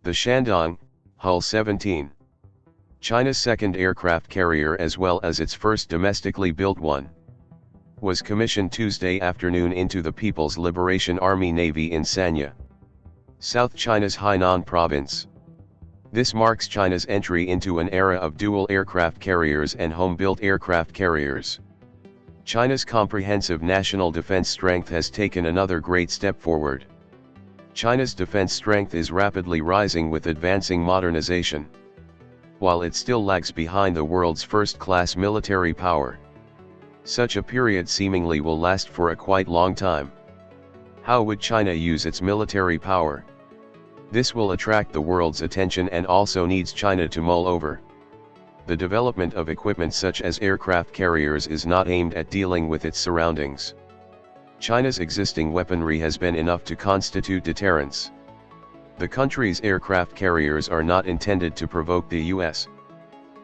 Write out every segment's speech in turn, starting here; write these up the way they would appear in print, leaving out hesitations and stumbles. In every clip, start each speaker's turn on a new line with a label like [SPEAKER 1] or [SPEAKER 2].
[SPEAKER 1] The Shandong, Hull 17. China's second aircraft carrier as well as its first domestically built one, was commissioned Tuesday afternoon into the People's Liberation Army Navy in Sanya, South China's Hainan province. This marks China's entry into an era of dual aircraft carriers and home-built aircraft carriers. China's comprehensive national defense strength has taken another great step forward. China's defense strength is rapidly rising with advancing modernization, while it still lags behind the world's first-class military power. Such a period seemingly will last for a quite long time. How would China use its military power? This will attract the world's attention and also needs China to mull over. The development of equipment such as aircraft carriers is not aimed at dealing with its surroundings. China's existing weaponry has been enough to constitute deterrence. The country's aircraft carriers are not intended to provoke the US.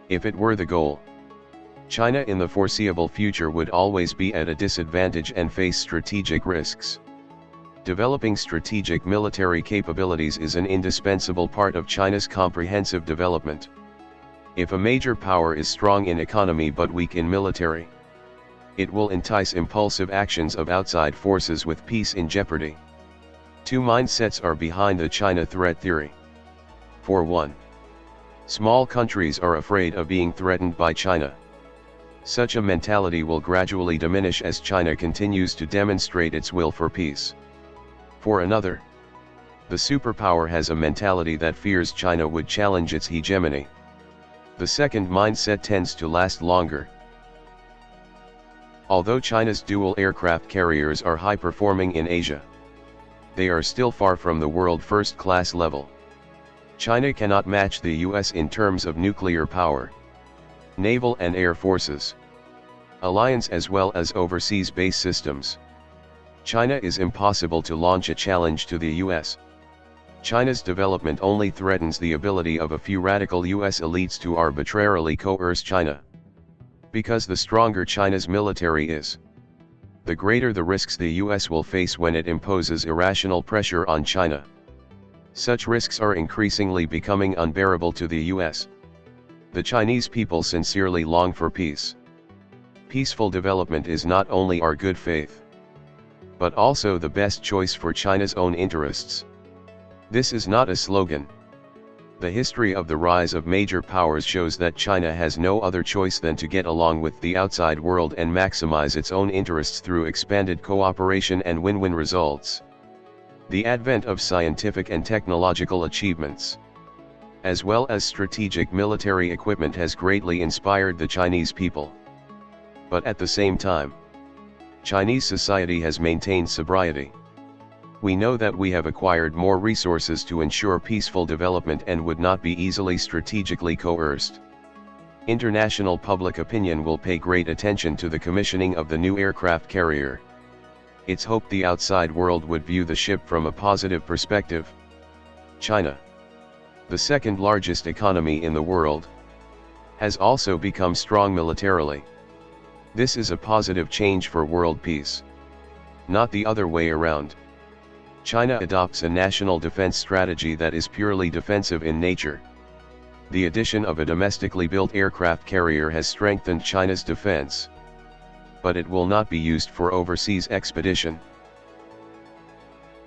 [SPEAKER 1] If it were the goal, China in the foreseeable future would always be at a disadvantage and face strategic risks. Developing strategic military capabilities is an indispensable part of China's comprehensive development. If a major power is strong in economy but weak in military, it will entice impulsive actions of outside forces with peace in jeopardy. Two mindsets are behind the China threat theory. For one, small countries are afraid of being threatened by China. Such a mentality will gradually diminish as China continues to demonstrate its will for peace. For another, the superpower has a mentality that fears China would challenge its hegemony. The second mindset tends to last longer. Although China's dual aircraft carriers are high-performing in Asia, they are still far from the world first-class level. China cannot match the US in terms of nuclear power, naval and air forces, alliance as well as overseas base systems. China is impossible to launch a challenge to the US. China's development only threatens the ability of a few radical US elites to arbitrarily coerce China. Because the stronger China's military is, the greater the risks the US will face when it imposes irrational pressure on China. Such risks are increasingly becoming unbearable to the US. The Chinese people sincerely long for peace. Peaceful development is not only our good faith, but also the best choice for China's own interests. This is not a slogan. The history of the rise of major powers shows that China has no other choice than to get along with the outside world and maximize its own interests through expanded cooperation and win-win results. The advent of scientific and technological achievements, as well as strategic military equipment, has greatly inspired the Chinese people. But at the same time, Chinese society has maintained sobriety. We know that we have acquired more resources to ensure peaceful development and would not be easily strategically coerced. International public opinion will pay great attention to the commissioning of the new aircraft carrier. It's hoped the outside world would view the ship from a positive perspective. China, the second largest economy in the world, has also become strong militarily. This is a positive change for world peace, not the other way around. China adopts a national defense strategy that is purely defensive in nature. The addition of a domestically built aircraft carrier has strengthened China's defense, but it will not be used for overseas expedition.